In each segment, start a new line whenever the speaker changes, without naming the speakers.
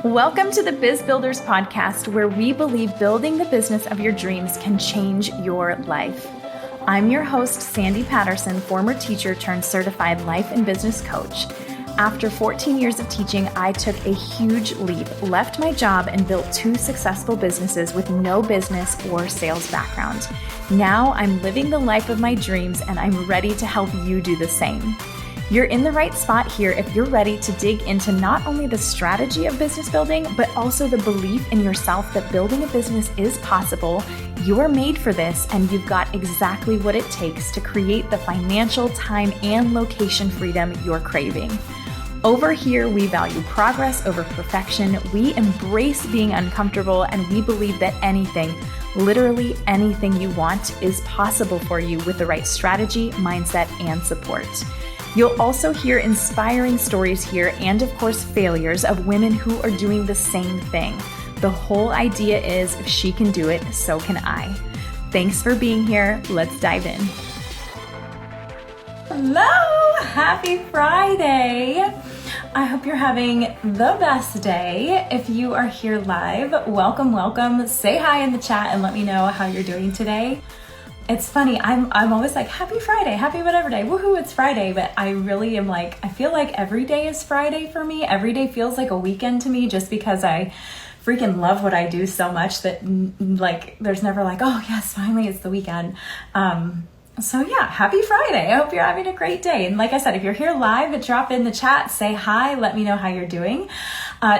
Welcome to the Biz Builders podcast, where we believe building the business of your dreams can change your life. I'm your host, Sandy Patterson, former teacher turned certified life and business coach. After 14 years of teaching, I took a huge leap, left my job, and built 2 successful businesses with no business or sales background. Now I'm living the life of my dreams, and I'm ready to help you do the same. You're in the right spot here if you're ready to dig into not only the strategy of business building, but also the belief in yourself that building a business is possible. You're made for this, and you've got exactly what it takes to create the financial, time, and location freedom you're craving. Over here, we value progress over perfection. We embrace being uncomfortable, and we believe that anything, literally anything you want, is possible for you with the right strategy, mindset, and support. You'll also hear inspiring stories here and, of course, failures of women who are doing the same thing. The whole idea is if she can do it, so can I. Thanks for being here. Let's dive in. Hello, happy Friday. I hope you're having the best day. If you are here live, welcome. Say hi in the chat and let me know how you're doing today. It's funny, I'm always like, happy Friday, happy whatever day, woohoo, it's Friday. But I really am like, I feel like every day is Friday for me. Every day feels like a weekend to me, just because I freaking love what I do so much that like, there's never like, oh yes, finally it's the weekend. So yeah, happy Friday. I hope you're having a great day. And like I said, if you're here live, drop in the chat, say hi, let me know how you're doing.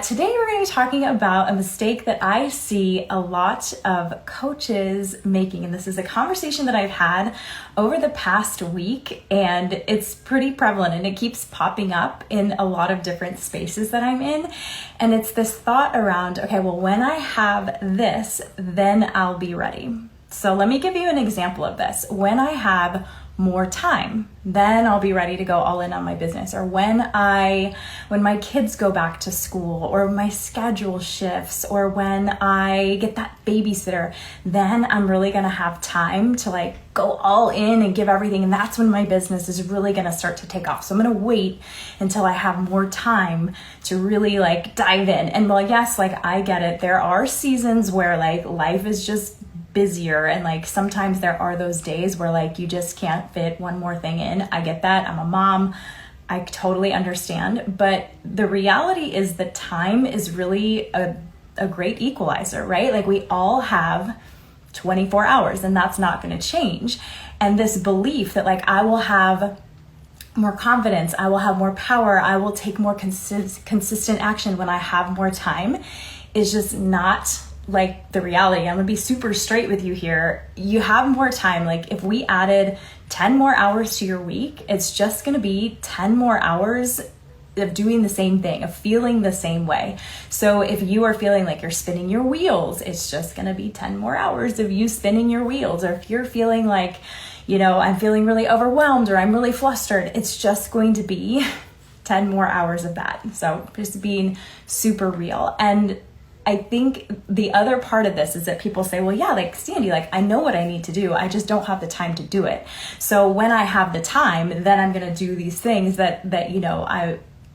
Today we're going to be talking about a mistake that I see a lot of coaches making. And this is a conversation that I've had over the past week, and it's pretty prevalent and it keeps popping up in a lot of different spaces that I'm in. And it's this thought around, okay, well, when I have this, then I'll be ready. So let me give you an example of this. When I have more time, then I'll be ready to go all in on my business. Or when my kids go back to school, or my schedule shifts, or when I get that babysitter, then I'm really going to have time to like go all in and give everything. And that's when my business is really going to start to take off. So I'm going to wait until I have more time to really like dive in. And well, yes, like I get it. There are seasons where like life is just busier, and like sometimes there are those days where like you just can't fit one more thing in. I get that. I'm a mom. I totally understand. But the reality is that time is really a great equalizer, right? Like we all have 24 hours, and that's not going to change. And this belief that like I will have more confidence, I will have more power, I will take more consistent action when I have more time is just not like the reality. I'm gonna be super straight with you here. You have more time. Like if we added 10 more hours to your week, it's just gonna be 10 more hours of doing the same thing, of feeling the same way. So if you are feeling like you're spinning your wheels, it's just gonna be 10 more hours of you spinning your wheels. Or if you're feeling like, you know, I'm feeling really overwhelmed or I'm really flustered, it's just going to be 10 more hours of that. So just being super real. And I think the other part of this is that people say, well, yeah, like Sandy, like I know what I need to do. I just don't have the time to do it. So when I have the time, then I'm going to do these things that, you know,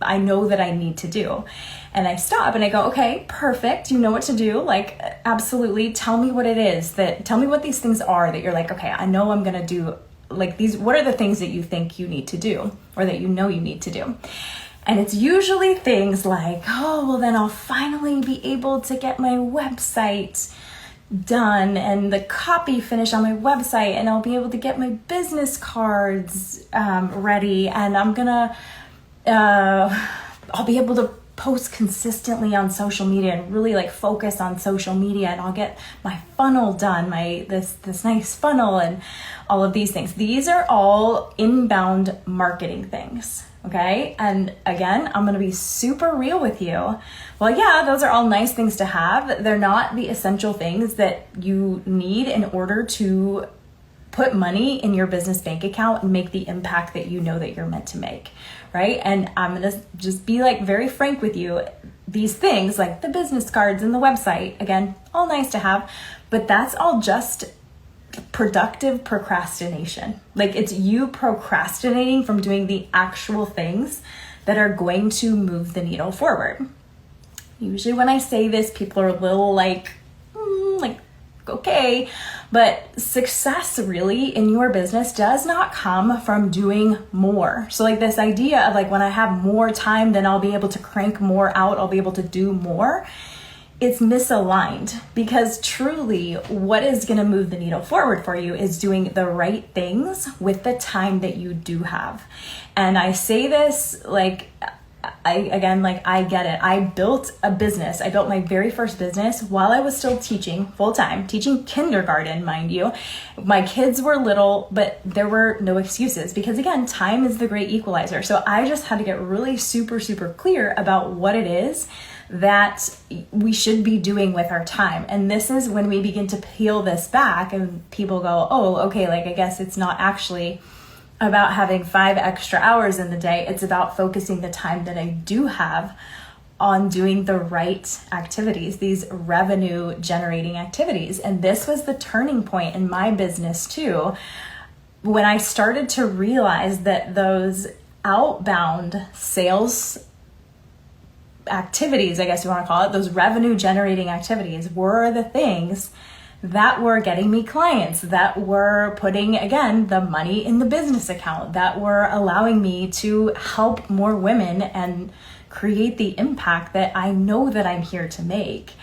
I know that I need to do. And I stop and I go, okay, perfect. You know what to do. Like, absolutely. Tell me what it is tell me what these things are that you're like, okay, I know I'm going to do like these. What are the things that you think you need to do, or that you know you need to do? And it's usually things like, oh, well, then I'll finally be able to get my website done and the copy finished on my website, and I'll be able to get my business cards ready, and I'll be able to post consistently on social media and really like focus on social media, and I'll get my funnel done, this nice funnel, and all of these things. These are all inbound marketing things. Okay. And again, I'm going to be super real with you. Well, yeah, those are all nice things to have. They're not the essential things that you need in order to put money in your business bank account and make the impact that you know that you're meant to make. Right. And I'm going to just be like very frank with you. These things like the business cards and the website, again, all nice to have, but that's all just productive procrastination. Like it's you procrastinating from doing the actual things that are going to move the needle forward. Usually when I say this, people are a little like, okay, but success really in your business does not come from doing more. So like this idea of like, when I have more time, then I'll be able to crank more out, I'll be able to do more. It's misaligned, because truly what is going to move the needle forward for you is doing the right things with the time that you do have. And I say this like, I get it. I built a business. I built my very first business while I was still teaching full-time, teaching kindergarten, mind you. My kids were little, but there were no excuses, because again, time is the great equalizer. So I just had to get really super, super clear about what it is that we should be doing with our time. And this is when we begin to peel this back and people go, oh, okay, like I guess it's not actually about having 5 extra hours in the day. It's about focusing the time that I do have on doing the right activities, these revenue generating activities. And this was the turning point in my business too, when I started to realize that those outbound sales activities, I guess you want to call it, those revenue generating activities were the things that were getting me clients, that were putting, again, the money in the business account, that were allowing me to help more women and create the impact that I know that I'm here to make.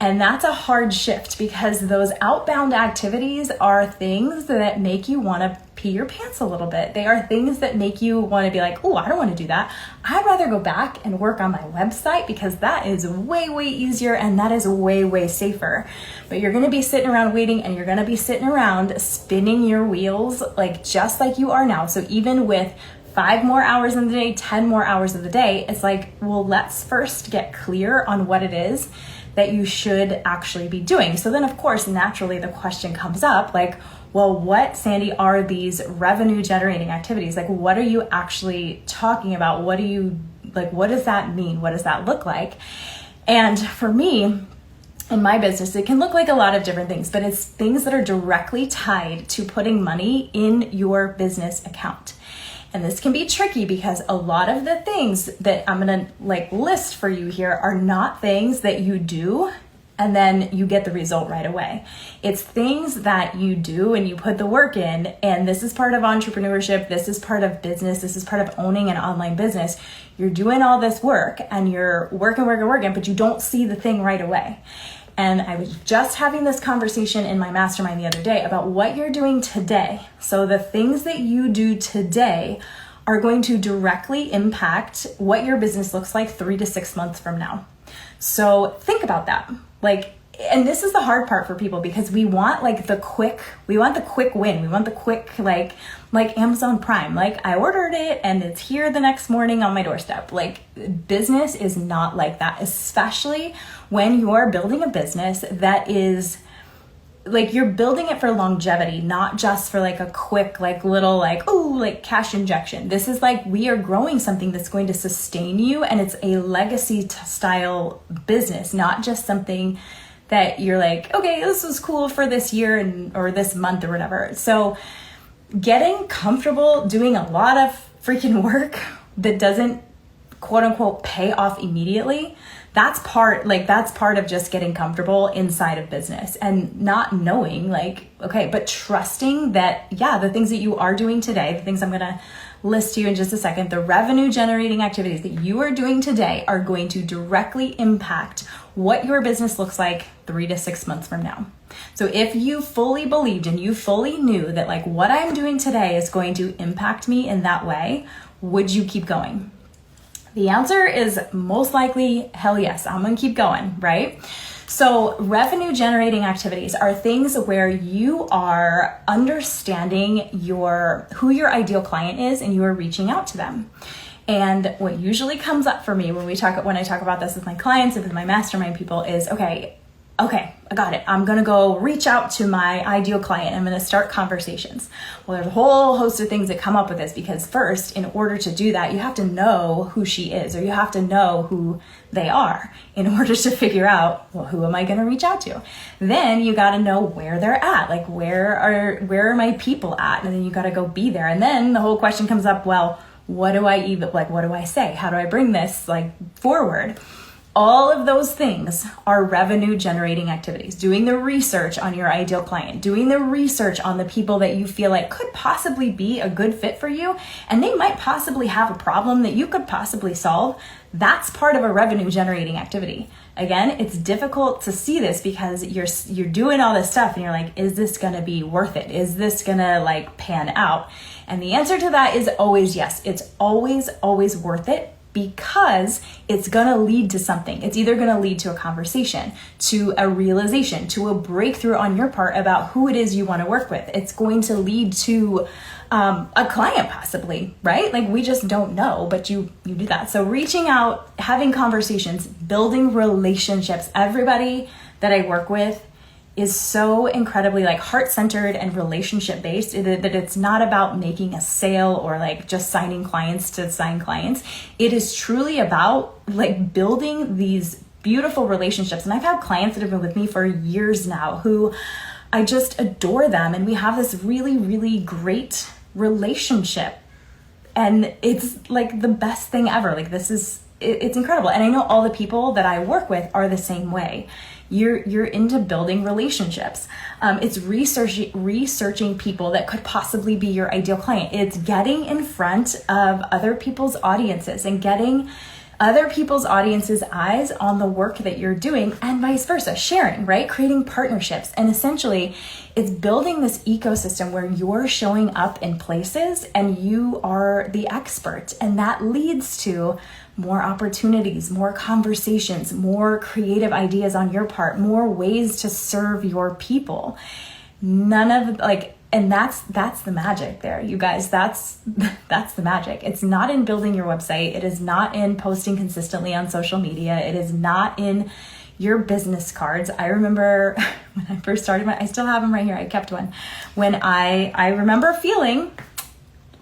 And that's a hard shift, because those outbound activities are things that make you want to pee your pants a little bit. They are things that make you want to be like, oh, I don't want to do that. I'd rather go back and work on my website, because that is way, way easier and that is way, way safer. But you're going to be sitting around waiting, and you're going to be sitting around spinning your wheels like just like you are now. So even with 5 more hours in the day, 10 more hours of the day, it's like, well, let's first get clear on what it is that you should actually be doing. So then of course, naturally the question comes up like, well, what, Sandy, are these revenue generating activities? Like, what are you actually talking about? What does that mean? What does that look like? And for me, in my business, it can look like a lot of different things, but it's things that are directly tied to putting money in your business account. And this can be tricky, because a lot of the things that I'm going to list for you here are not things that you do and then you get the result right away. It's things that you do and you put the work in, and this is part of entrepreneurship, this is part of business, this is part of owning an online business. You're doing all this work and you're working, but you don't see the thing right away. And I was just having this conversation in my mastermind the other day about what you're doing today. So the things that you do today are going to directly impact what your business looks like 3 to 6 months from now. So think about that. And this is the hard part for people, because we want the quick win. We want the quick, like Amazon Prime. I ordered it and it's here the next morning on my doorstep. Business is not like that, especially when you're building a business that is you're building it for longevity, not just for a quick, little, cash injection. This is we are growing something that's going to sustain you, and it's a legacy style business, not just something that you're okay, this was cool for this year or this month or whatever. So getting comfortable doing a lot of freaking work that doesn't quote unquote pay off immediately, that's part of just getting comfortable inside of business, and not knowing okay, but trusting that, yeah, the things that you are doing today, the things I'm going to list to you in just a second, the revenue generating activities that you are doing today are going to directly impact what your business looks like 3 to 6 months from now. So if you fully believed and you fully knew that what I'm doing today is going to impact me in that way, would you keep going? The answer is most likely, hell yes, I'm going to keep going, right? So revenue generating activities are things where you are understanding who your ideal client is, and you are reaching out to them. And what usually comes up for me when I talk about this with my clients and with my mastermind people is, okay, okay, I got it. I'm going to go reach out to my ideal client. I'm going to start conversations. Well, there's a whole host of things that come up with this, because first, in order to do that, you have to know who she is, or you have to know who they are in order to figure out, well, who am I going to reach out to? Then you got to know where they're at. Like, where are my people at? And then you got to go be there. And then the whole question comes up, well, what do I say? How do I bring this forward? All of those things are revenue generating activities. Doing the research on your ideal client, doing the research on the people that you feel like could possibly be a good fit for you, and they might possibly have a problem that you could possibly solve. That's part of a revenue generating activity. Again, it's difficult to see this because you're doing all this stuff and you're like, is this going to be worth it? Is this going to pan out? And the answer to that is always yes. It's always worth it, because it's going to lead to something. It's either going to lead to a conversation, to a realization, to a breakthrough on your part about who it is you want to work with. It's going to lead to a client possibly, right? We just don't know, but you do that. So reaching out, having conversations, building relationships. Everybody that I work with is so incredibly heart-centered and relationship-based that it's not about making a sale or just signing clients to sign clients. It is truly about building these beautiful relationships. And I've had clients that have been with me for years now who I just adore them. And we have this really, really great relationship. And it's the best thing ever. It's incredible. And I know all the people that I work with are the same way. You're into building relationships. It's researching people that could possibly be your ideal client. It's getting in front of other people's audiences and getting other people's audiences' eyes on the work that you're doing, and vice versa. Sharing, right? Creating partnerships. And essentially, it's building this ecosystem where you're showing up in places and you are the expert. And that leads to more opportunities, more conversations, more creative ideas on your part, more ways to serve your people. And that's the magic there, you guys. That's the magic. It's not in building your website. It is not in posting consistently on social media. It is not in your business cards. I remember when I first started I still have them right here. I kept one. When I remember feeling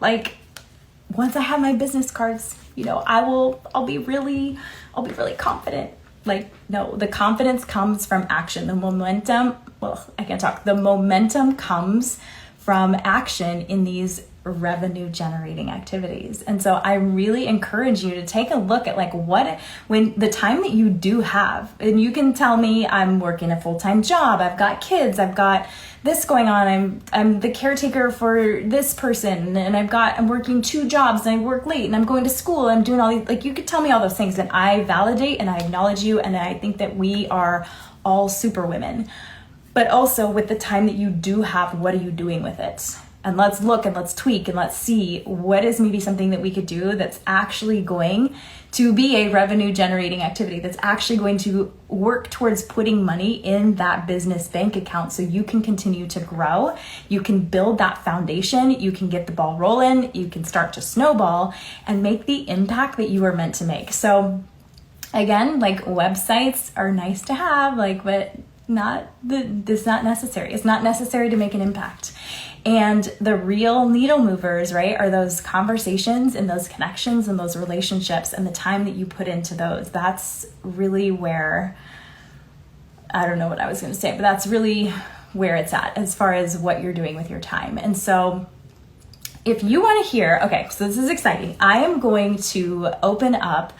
once I have my business cards, I'll be really confident. No, the confidence comes from action. The momentum comes from action in these revenue generating activities. And so I really encourage you to take a look at when the time that you do have, and you can tell me, I'm working a full-time job, I've got kids, I've got this going on, I'm the caretaker for this person, and I'm working 2 jobs, and I work late, and I'm going to school, I'm doing all these, you could tell me all those things, and I validate and I acknowledge you, and I think that we are all super women. But also, with the time that you do have, what are you doing with it? And let's look and let's tweak and let's see what is maybe something that we could do that's actually going to be a revenue generating activity, that's actually going to work towards putting money in that business bank account so you can continue to grow. You can build that foundation. You can get the ball rolling. You can start to snowball and make the impact that you are meant to make. So again, websites are nice to have, but it's not necessary. It's not necessary to make an impact. And the real needle movers, right, are those conversations and those connections and those relationships and the time that you put into those. That's really where, I don't know what I was going to say, but that's really where it's at as far as what you're doing with your time. And so if you want to hear, okay, so this is exciting. I am going to open up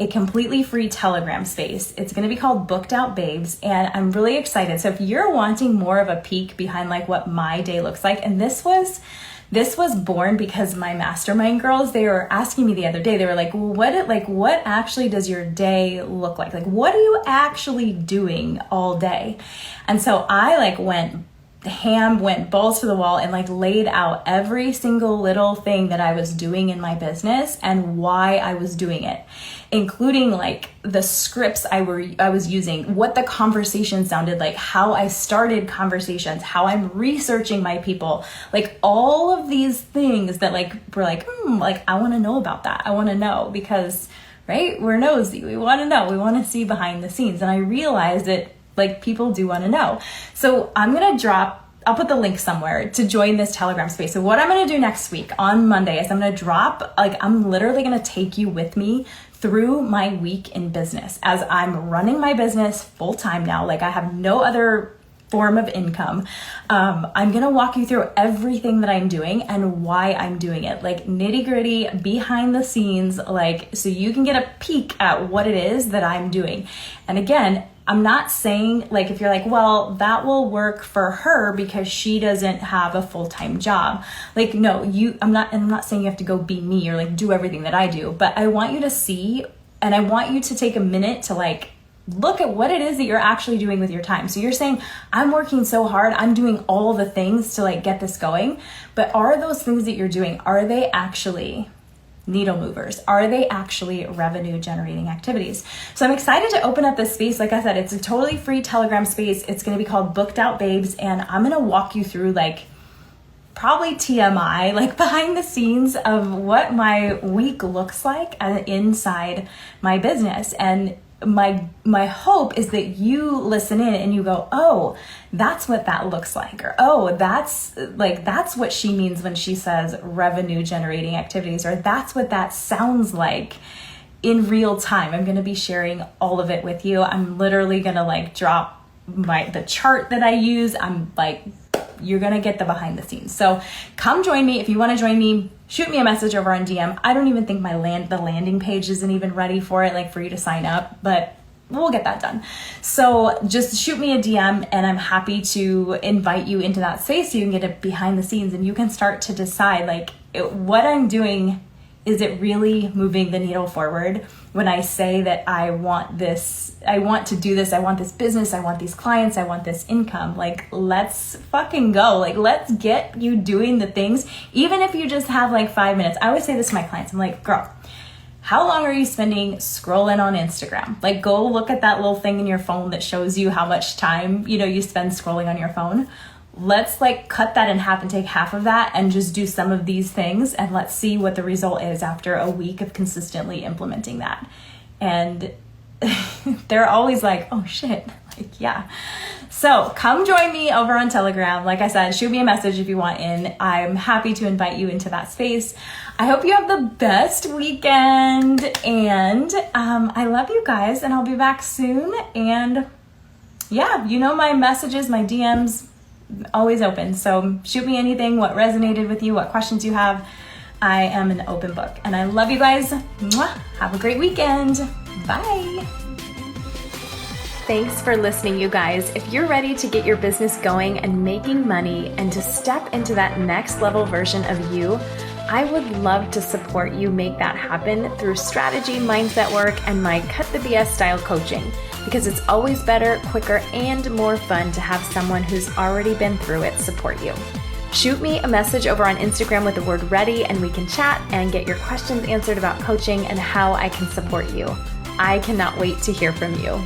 a completely free Telegram space. It's going to be called Booked Out Babes, and I'm really excited. So if you're wanting more of a peek behind what my day looks like, and this was born because my mastermind girls, they were asking me the other day, they were like, what actually does your day look like? What are you actually doing all day? And so I went balls to the wall and laid out every single little thing that I was doing in my business and why I was doing it, including the scripts I was using, what the conversation sounded like, how I started conversations, how I'm researching my people, all of these things that were I want to know about that. I want to know because, right, we're nosy. We want to know. We want to see behind the scenes. And I realized that like people do want to know. So I'll put the link somewhere to join this Telegram space. So what I'm going to do next week on Monday is I'm literally going to take you with me through my week in business as I'm running my business full time now. Like I have no other form of income. I'm going to walk you through everything that I'm doing and why I'm doing it, like nitty gritty behind the scenes, like, so you can get a peek at what it is that I'm doing. And again, I'm not saying like, if you're like, well, that will work for her because she doesn't have a full-time job. Like, no, I'm not saying you have to go be me or like do everything that I do, but I want you to see, and I want you to take a minute to like, look at what it is that you're actually doing with your time. So you're saying, I'm working so hard, I'm doing all the things to like get this going, but are those things that you're doing, are they actually needle movers? Are they actually revenue generating activities? So I'm excited to open up this space. Like I said, it's a totally free Telegram space. It's going to be called Booked Out Babes. And I'm going to walk you through like probably TMI, like behind the scenes of what my week looks like inside my business. And my hope is that you listen in and you go, oh, that's what that looks like. Or, oh, that's what she means when she says revenue generating activities, or that's what that sounds like in real time. I'm going to be sharing all of it with you. I'm literally going to like drop the chart that I use. I'm like, you're going to get the behind the scenes. So come join me. If you want to join me, shoot me a message over on DM. I don't even think the landing page isn't even ready for it, like for you to sign up, but we'll get that done. So just shoot me a DM and I'm happy to invite you into that space so you can get it behind the scenes and you can start to decide like what I'm doing. Is it really moving the needle forward when I say that I want this, I want to do this, I want this business, I want these clients, I want this income? Like, let's fucking go. Like, let's get you doing the things, even if you just have like 5 minutes. I always say this to my clients. I'm like, girl, how long are you spending scrolling on Instagram? Like, go look at that little thing in your phone that shows you how much time, you spend scrolling on your phone. Let's like cut that in half and take half of that and just do some of these things. And let's see what the result is after a week of consistently implementing that. And they're always like, oh shit, like, yeah. So come join me over on Telegram. Like I said, shoot me a message if you want in. I'm happy to invite you into that space. I hope you have the best weekend, and I love you guys, and I'll be back soon. And yeah, my messages, my DMs, always open. So shoot me anything, what resonated with you, what questions you have. I am an open book, and I love you guys. Mwah. Have a great weekend. Bye. Thanks for listening, you guys. If you're ready to get your business going and making money and to step into that next level version of you, I would love to support you make that happen through strategy, mindset work, and my Cut the BS style coaching, because it's always better, quicker, and more fun to have someone who's already been through it support you. Shoot me a message over on Instagram with the word ready, and we can chat and get your questions answered about coaching and how I can support you. I cannot wait to hear from you.